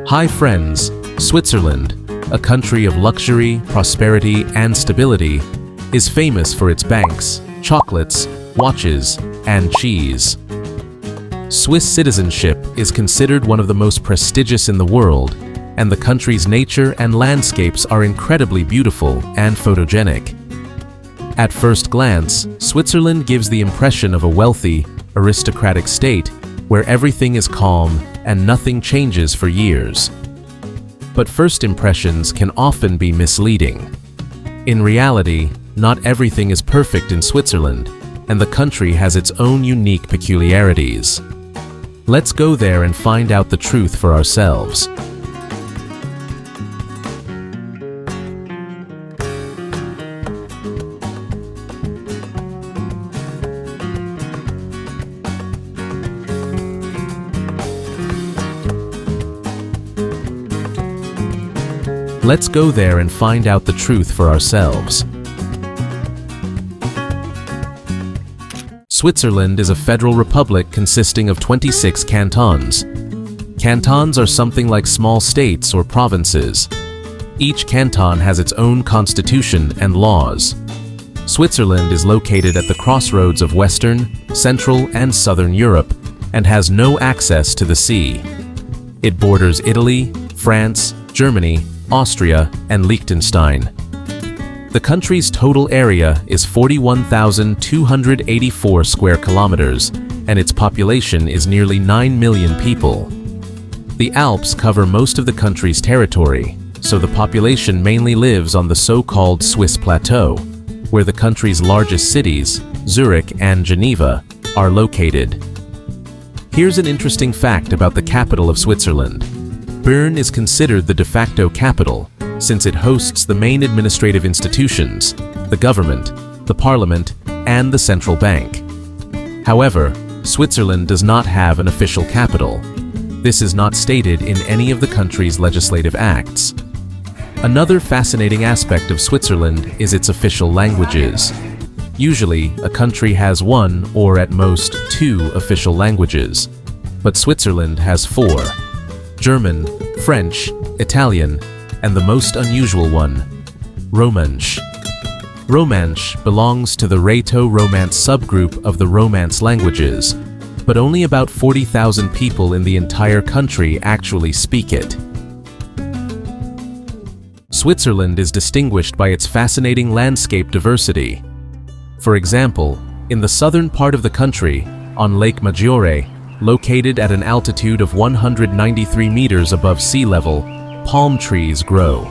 Hi friends, Switzerland, a country of luxury, prosperity, and stability, is famous for its banks, chocolates, watches, and cheese. Swiss citizenship is considered one of the most prestigious in the world, and the country's nature and landscapes are incredibly beautiful and photogenic. At first glance, Switzerland gives the impression of a wealthy, aristocratic state where everything is calm and nothing changes for years. But first impressions can often be misleading. In reality, not everything is perfect in Switzerland, and the country has its own unique peculiarities. Let's go there and find out the truth for ourselves. Let's go there and find out the truth for ourselves. Switzerland is a federal republic consisting of 26 cantons. Cantons are something like small states or provinces. Each canton has its own constitution and laws. Switzerland is located at the crossroads of Western, Central, and Southern Europe and has no access to the sea. It borders Italy, France, Germany, Austria, and Liechtenstein. The country's total area is 41,284 square kilometers, and its population is nearly 9 million people. The Alps cover most of the country's territory, so the population mainly lives on the so-called Swiss Plateau, where the country's largest cities, Zurich and Geneva, are located. Here's an interesting fact about the capital of Switzerland. Bern is considered the de facto capital, since it hosts the main administrative institutions, the government, the parliament, and the central bank. However, Switzerland does not have an official capital. This is not stated in any of the country's legislative acts. Another fascinating aspect of Switzerland is its official languages. Usually, a country has one or at most two official languages, but Switzerland has four: German, French, Italian, and the most unusual one, Romansh. Romansh belongs to the Rhaeto-Romance subgroup of the Romance languages, but only about 40,000 people in the entire country actually speak it. Switzerland is distinguished by its fascinating landscape diversity. For example, in the southern part of the country, on Lake Maggiore, located at an altitude of 193 meters above sea level, palm trees grow.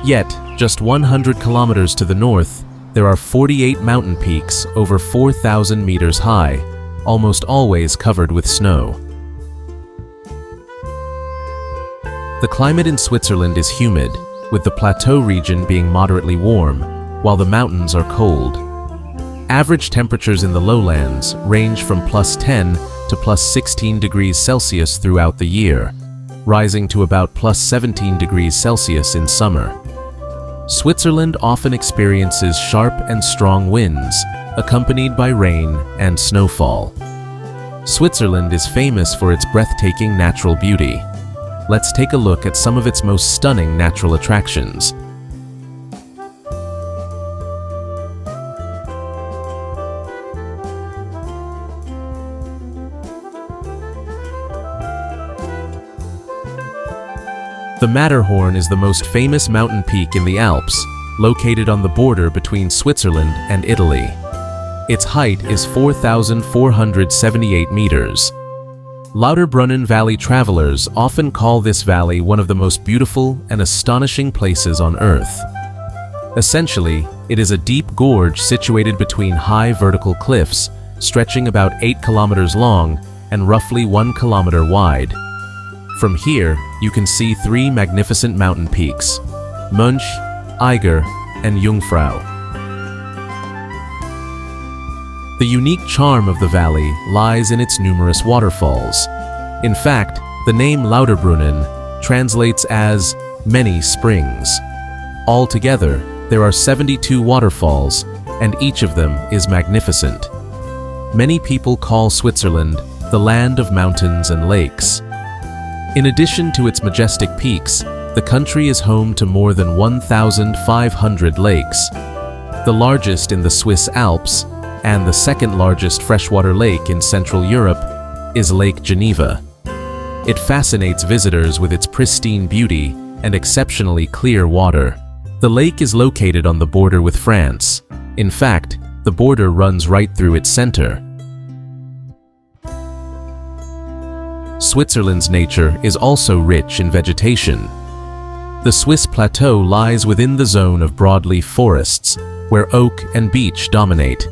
Yet, just 100 kilometers to the north, there are 48 mountain peaks over 4,000 meters high, almost always covered with snow. The climate in Switzerland is humid, with the plateau region being moderately warm, while the mountains are cold. Average temperatures in the lowlands range from +10 to +16 degrees Celsius throughout the year, rising to about +17 degrees Celsius in summer. Switzerland often experiences sharp and strong winds, accompanied by rain and snowfall. Switzerland is famous for its breathtaking natural beauty. Let's take a look at some of its most stunning natural attractions. The Matterhorn is the most famous mountain peak in the Alps, located on the border between Switzerland and Italy. Its height is 4,478 meters. Lauterbrunnen Valley travelers often call this valley one of the most beautiful and astonishing places on Earth. Essentially, it is a deep gorge situated between high vertical cliffs, stretching about 8 kilometers long and roughly 1 kilometer wide. From here, you can see three magnificent mountain peaks: Mönch, Eiger, and Jungfrau. The unique charm of the valley lies in its numerous waterfalls. In fact, the name Lauterbrunnen translates as many springs. Altogether, there are 72 waterfalls, and each of them is magnificent. Many people call Switzerland the land of mountains and lakes. In addition to its majestic peaks, the country is home to more than 1,500 lakes. The largest in the Swiss Alps, and the second largest freshwater lake in Central Europe, is Lake Geneva. It fascinates visitors with its pristine beauty and exceptionally clear water. The lake is located on the border with France. In fact, the border runs right through its center. Switzerland's nature is also rich in vegetation. The Swiss plateau lies within the zone of broadleaf forests, where oak and beech dominate.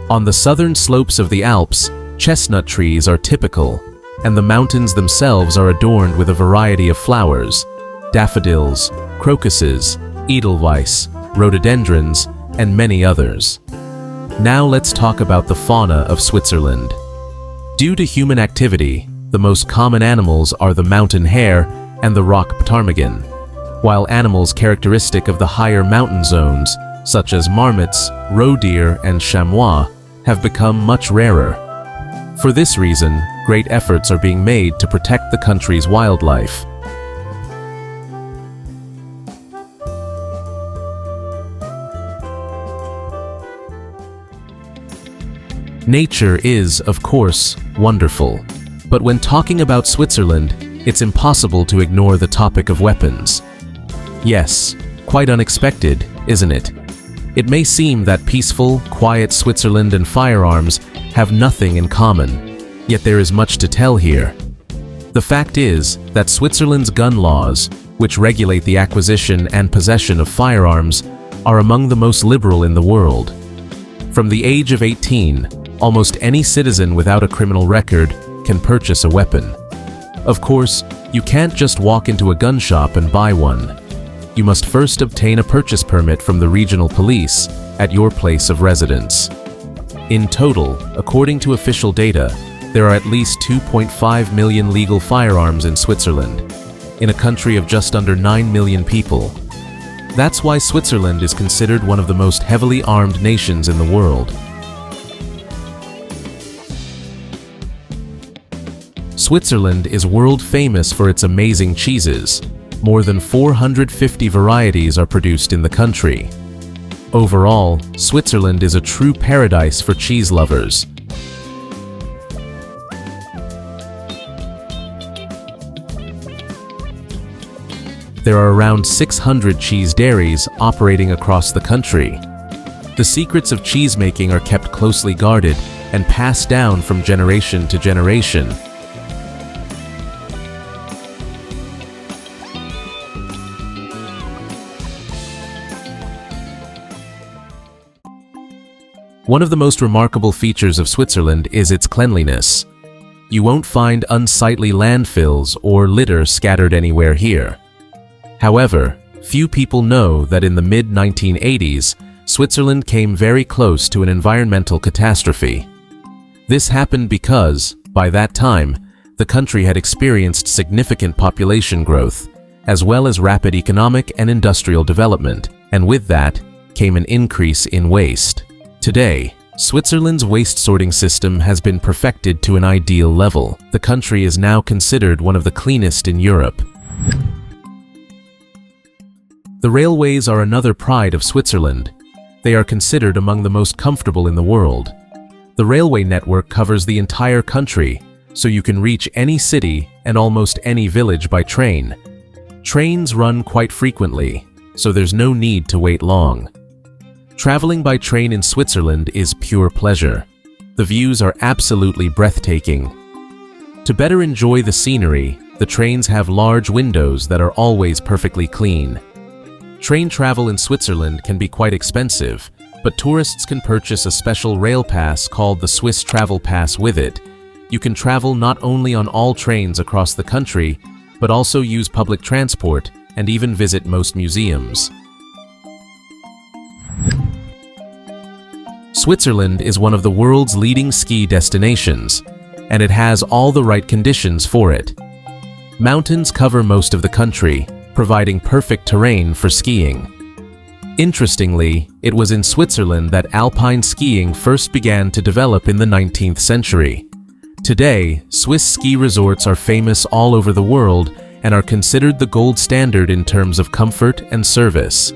On the southern slopes of the Alps, chestnut trees are typical, and the mountains themselves are adorned with a variety of flowers: daffodils, crocuses, edelweiss, rhododendrons, and many others. Now let's talk about the fauna of Switzerland. Due to human activity, the most common animals are the mountain hare and the rock ptarmigan, while animals characteristic of the higher mountain zones, such as marmots, roe deer, and chamois, have become much rarer. For this reason, great efforts are being made to protect the country's wildlife. Nature is, of course, wonderful. But when talking about Switzerland, it's impossible to ignore the topic of weapons. Yes, quite unexpected, isn't it? It may seem that peaceful, quiet Switzerland and firearms have nothing in common, yet there is much to tell here. The fact is that Switzerland's gun laws, which regulate the acquisition and possession of firearms, are among the most liberal in the world. From the age of 18, almost any citizen without a criminal record can purchase a weapon. Of course, you can't just walk into a gun shop and buy one. You must first obtain a purchase permit from the regional police at your place of residence. In total, according to official data, there are at least 2.5 million legal firearms in Switzerland, in a country of just under 9 million people. That's why Switzerland is considered one of the most heavily armed nations in the world. Switzerland is world famous for its amazing cheeses. More than 450 varieties are produced in the country. Overall, Switzerland is a true paradise for cheese lovers. There are around 600 cheese dairies operating across the country. The secrets of cheese making are kept closely guarded and passed down from generation to generation. One of the most remarkable features of Switzerland is its cleanliness. You won't find unsightly landfills or litter scattered anywhere here. However, few people know that in the mid-1980s, Switzerland came very close to an environmental catastrophe. This happened because, by that time, the country had experienced significant population growth, as well as rapid economic and industrial development, and with that came an increase in waste. Today, Switzerland's waste sorting system has been perfected to an ideal level. The country is now considered one of the cleanest in Europe. The railways are another pride of Switzerland. They are considered among the most comfortable in the world. The railway network covers the entire country, so you can reach any city and almost any village by train. Trains run quite frequently, so there's no need to wait long. Traveling by train in Switzerland is pure pleasure. The views are absolutely breathtaking. To better enjoy the scenery, the trains have large windows that are always perfectly clean. Train travel in Switzerland can be quite expensive, but tourists can purchase a special rail pass called the Swiss Travel Pass with it. You can travel not only on all trains across the country, but also use public transport and even visit most museums. Switzerland is one of the world's leading ski destinations, and it has all the right conditions for it. Mountains cover most of the country, providing perfect terrain for skiing. Interestingly, it was in Switzerland that alpine skiing first began to develop in the 19th century. Today, Swiss ski resorts are famous all over the world and are considered the gold standard in terms of comfort and service.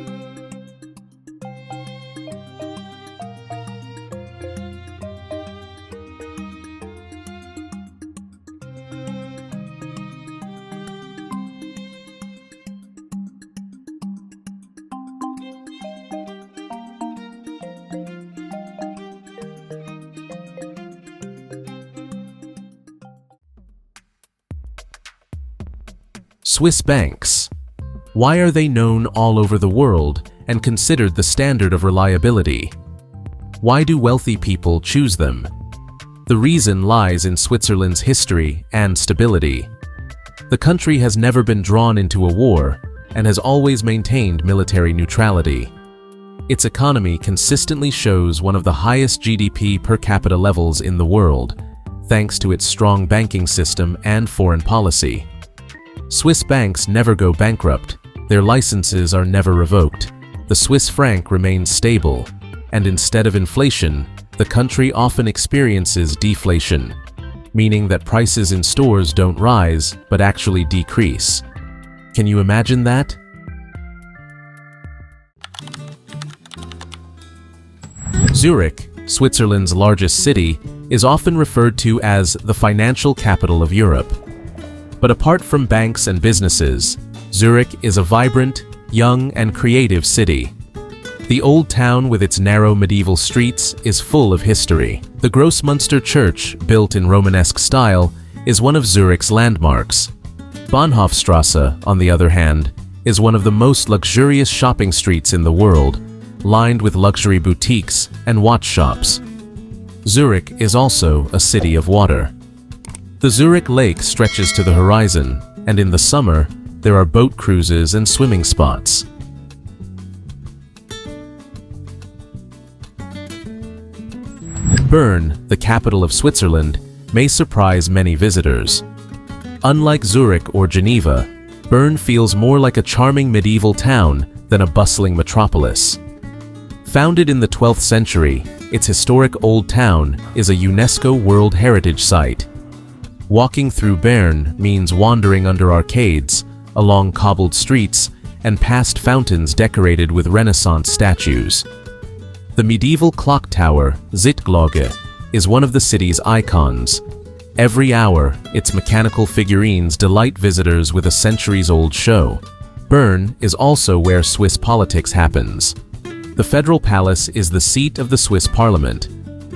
Swiss banks. Why are they known all over the world and considered the standard of reliability? Why do wealthy people choose them? The reason lies in Switzerland's history and stability. The country has never been drawn into a war and has always maintained military neutrality. Its economy consistently shows one of the highest GDP per capita levels in the world, thanks to its strong banking system and foreign policy. Swiss banks never go bankrupt, their licenses are never revoked, the Swiss franc remains stable, and instead of inflation, the country often experiences deflation, meaning that prices in stores don't rise but actually decrease. Can you imagine that? Zurich, Switzerland's largest city, is often referred to as the financial capital of Europe. But apart from banks and businesses, Zurich is a vibrant, young, and creative city. The old town with its narrow medieval streets is full of history. The Grossmünster Church, built in Romanesque style, is one of Zurich's landmarks. Bahnhofstrasse, on the other hand, is one of the most luxurious shopping streets in the world, lined with luxury boutiques and watch shops. Zurich is also a city of water. The Zurich Lake stretches to the horizon, and in the summer, there are boat cruises and swimming spots. Bern, the capital of Switzerland, may surprise many visitors. Unlike Zurich or Geneva, Bern feels more like a charming medieval town than a bustling metropolis. Founded in the 12th century, its historic old town is a UNESCO World Heritage Site. Walking through Bern means wandering under arcades, along cobbled streets, and past fountains decorated with Renaissance statues. The medieval clock tower, Zittglocke, is one of the city's icons. Every hour, its mechanical figurines delight visitors with a centuries-old show. Bern is also where Swiss politics happens. The Federal Palace is the seat of the Swiss Parliament,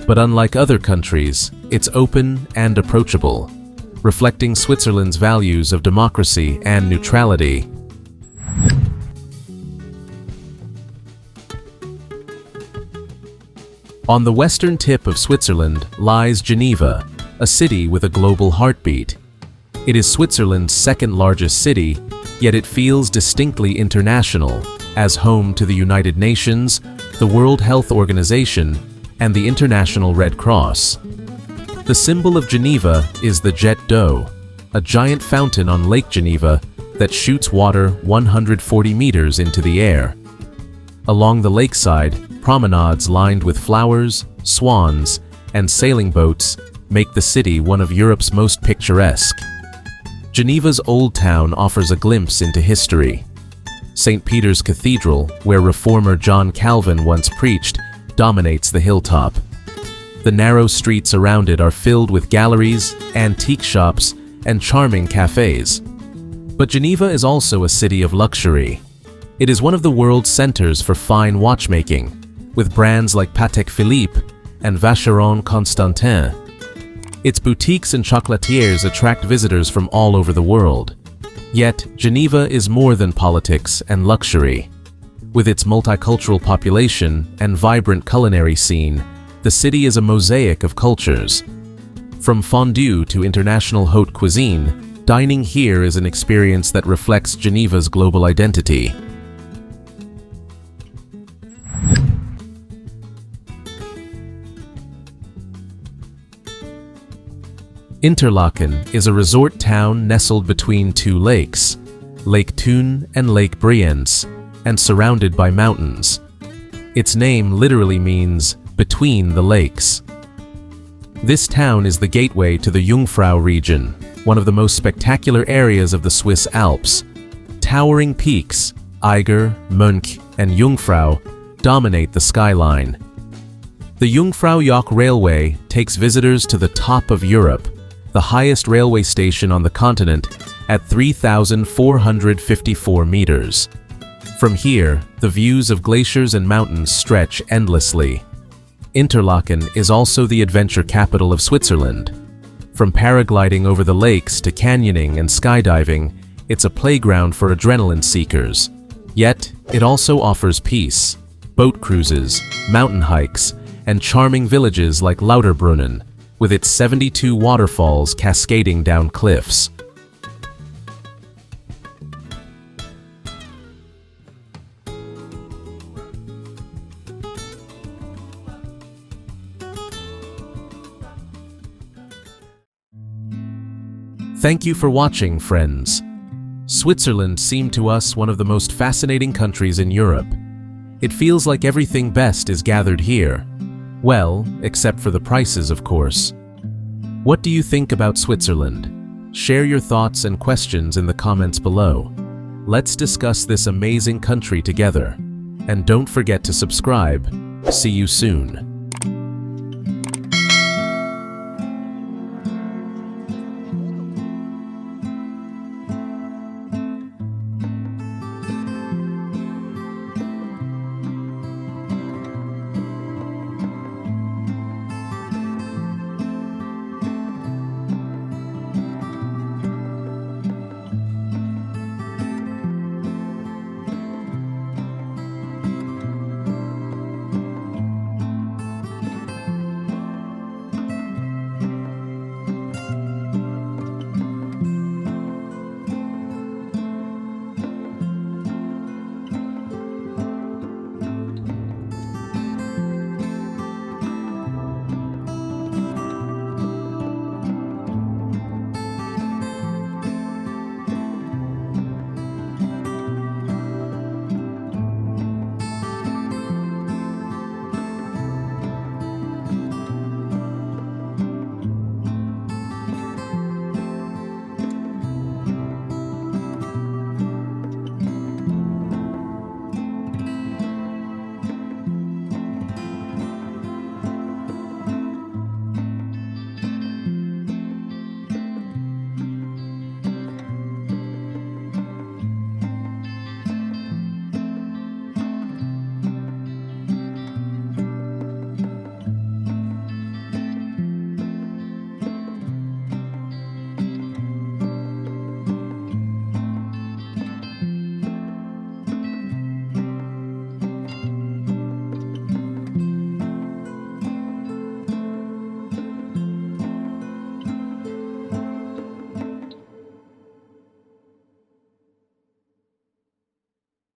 but unlike other countries, it's open and approachable, reflecting Switzerland's values of democracy and neutrality. On the western tip of Switzerland lies Geneva, a city with a global heartbeat. It is Switzerland's second largest city, yet it feels distinctly international, as home to the United Nations, the World Health Organization, and the International Red Cross. The symbol of Geneva is the jet d'eau, a giant fountain on Lake Geneva that shoots water 140 meters into the air. Along the lakeside, promenades lined with flowers, swans, and sailing boats make the city one of Europe's most picturesque. Geneva's Old Town offers a glimpse into history. St. Peter's Cathedral, where reformer John Calvin once preached, dominates the hilltop. The narrow streets around it are filled with galleries, antique shops, and charming cafes. But Geneva is also a city of luxury. It is one of the world's centers for fine watchmaking, with brands like Patek Philippe and Vacheron Constantin. Its boutiques and chocolatiers attract visitors from all over the world. Yet, Geneva is more than politics and luxury. With its multicultural population and vibrant culinary scene, the city is a mosaic of cultures. From fondue to international haute cuisine, dining here is an experience that reflects Geneva's global identity. Interlaken is a resort town nestled between two lakes, Lake Thun and Lake Brienz, and surrounded by mountains. Its name literally means between the lakes. This town is the gateway to the Jungfrau region, one of the most spectacular areas of the Swiss Alps. Towering peaks, Eiger, Mönch, and Jungfrau, dominate the skyline. The Jungfrau-Joch Railway takes visitors to the top of Europe, the highest railway station on the continent, at 3,454 meters. From here, the views of glaciers and mountains stretch endlessly. Interlaken is also the adventure capital of Switzerland. From paragliding over the lakes to canyoning and skydiving, it's a playground for adrenaline seekers. Yet, it also offers peace, boat cruises, mountain hikes, and charming villages like Lauterbrunnen, with its 72 waterfalls cascading down cliffs. Thank you for watching, friends. Switzerland seemed to us one of the most fascinating countries in Europe. It feels like everything best is gathered here. Well, except for the prices, of course. What do you think about Switzerland? Share your thoughts and questions in the comments below. Let's discuss this amazing country together. And don't forget to subscribe. See you soon.